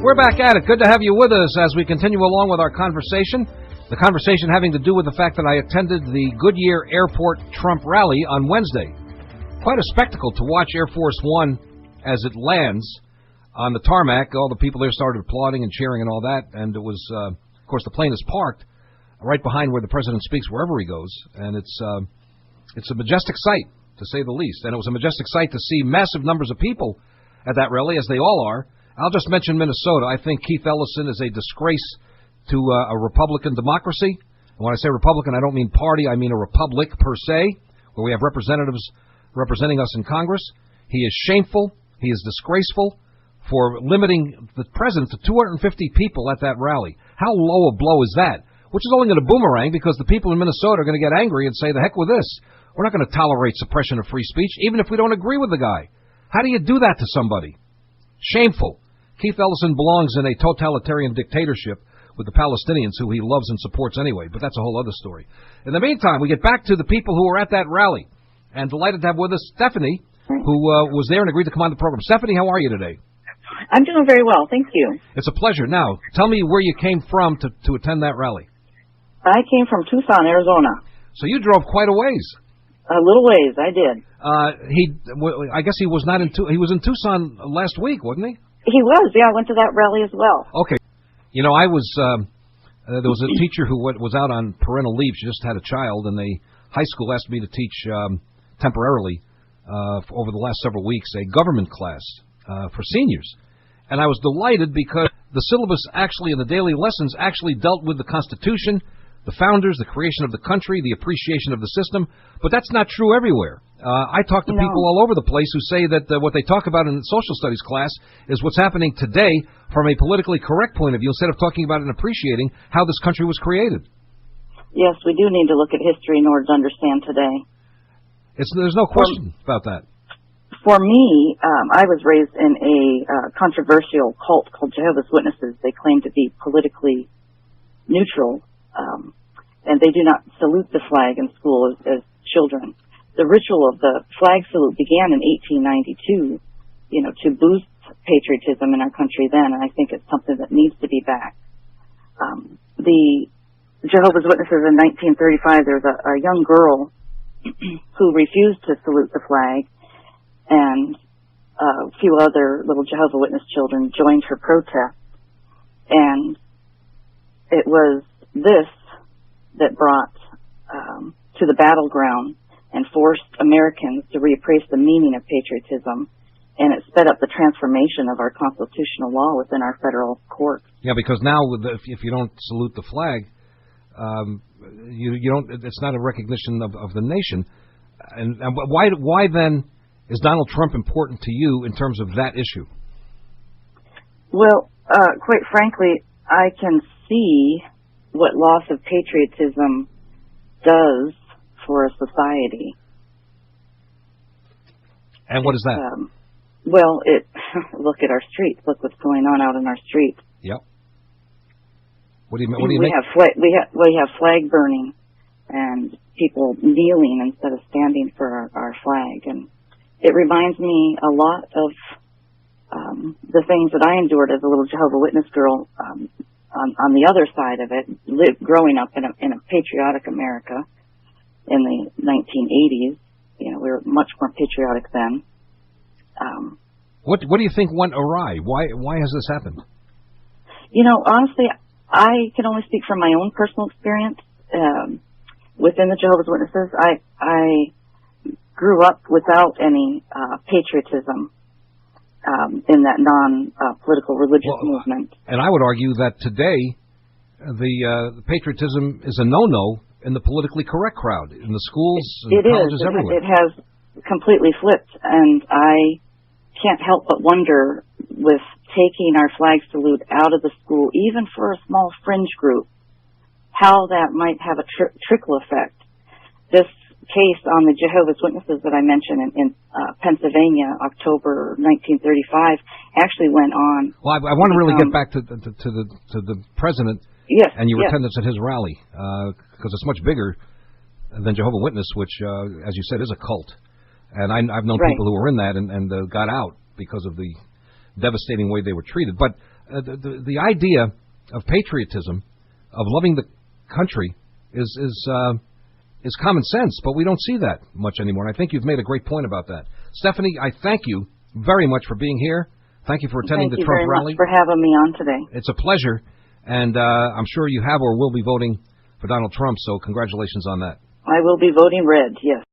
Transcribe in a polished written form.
We're back at it. Good to have you with us as we continue along with our conversation. The conversation having to do with the fact that I attended the Goodyear Airport Trump rally on Wednesday. Quite a spectacle to watch Air Force One as it lands on the tarmac. All the people there started applauding and cheering and all that. And it was, of course, the plane is parked right behind where the president speaks wherever he goes. And it's a majestic sight, to say the least. And it was a majestic sight to see massive numbers of people at that rally, as they all are. I'll just mention Minnesota. I think Keith Ellison is a disgrace to a Republican democracy. And when I say Republican, I don't mean party. I mean a republic per se, where we have representatives representing us in Congress. He is shameful. He is disgraceful for limiting the president to 250 people at that rally. How low a blow is that? Which is only going to boomerang, because the people in Minnesota are going to get angry and say, the heck with this. We're not going to tolerate suppression of free speech, even if we don't agree with the guy. How do you do that to somebody? Shameful. Keith Ellison belongs in a totalitarian dictatorship with the Palestinians, who he loves and supports anyway, but that's a whole other story. In the meantime, we get back to the people who were at that rally, and delighted to have with us Stephanie, who was there and agreed to come on the program. Stephanie, how are you today? I'm doing very well, thank you. It's a pleasure. Now, tell me where you came from to attend that rally. I came from Tucson, Arizona. So you drove quite a ways. A little ways, I did. I guess he was not in. He was in Tucson last week, wasn't he? He was. Yeah, I went to that rally as well. Okay. You know, I was. There was a teacher who was out on parental leave. She just had a child, and the high school asked me to teach temporarily over the last several weeks a government class for seniors, and I was delighted because the syllabus actually in the daily lessons actually dealt with the Constitution, the founders, the creation of the country, the appreciation of the system, but that's not true everywhere. I talk to people all over the place who say that what they talk about in the social studies class is what's happening today from a politically correct point of view, instead of talking about and appreciating how this country was created. Yes, we do need to look at history in order to understand today. There's no question about that. For me, I was raised in a controversial cult called Jehovah's Witnesses. They claim to be politically neutral, and they do not salute the flag in school as children. The ritual of the flag salute began in 1892, to boost patriotism in our country then, and I think it's something that needs to be back. The Jehovah's Witnesses in 1935, there was a young girl who refused to salute the flag, and a few other little Jehovah's Witness children joined her protest, and it was this that brought to the battleground and forced Americans to reappraise the meaning of patriotism, and it sped up the transformation of our constitutional law within our federal courts. Yeah, because now if you don't salute the flag, you don't. It's not a recognition of the nation. And why then is Donald Trump important to you in terms of that issue? Well, quite frankly, I can see what loss of patriotism does for a society. And what is that? Well, look at our streets. Look what's going on out in our streets. Yep. What do you mean? We have flag burning and people kneeling instead of standing for our flag, and it reminds me a lot of the things that I endured as a little Jehovah's Witness girl. On the other side of it, growing up in a patriotic America in the 1980s, we were much more patriotic then. What do you think went awry? Why has this happened? Honestly, I can only speak from my own personal experience within the Jehovah's Witnesses. I grew up without any patriotism in that non-political religious movement. And I would argue that today the patriotism is a no-no in the politically correct crowd, in the schools and colleges everywhere. It has completely flipped, and I can't help but wonder, with taking our flag salute out of the school, even for a small fringe group, how that might have a trickle effect. This case on the Jehovah's Witnesses that I mentioned in Pennsylvania, October 1935, actually went on. Well, I want to really get back to the president. Yes, and your attendance at his rally, because it's much bigger than Jehovah's Witness, which, as you said, is a cult. And I've known people who were in that and got out because of the devastating way they were treated. But the idea of patriotism, of loving the country, is common sense, but we don't see that much anymore. And I think you've made a great point about that. Stephanie, I thank you very much for being here. Thank you for attending the Trump rally. Thank you very much for having me on today. It's a pleasure, and I'm sure you have or will be voting for Donald Trump, so congratulations on that. I will be voting red, yes.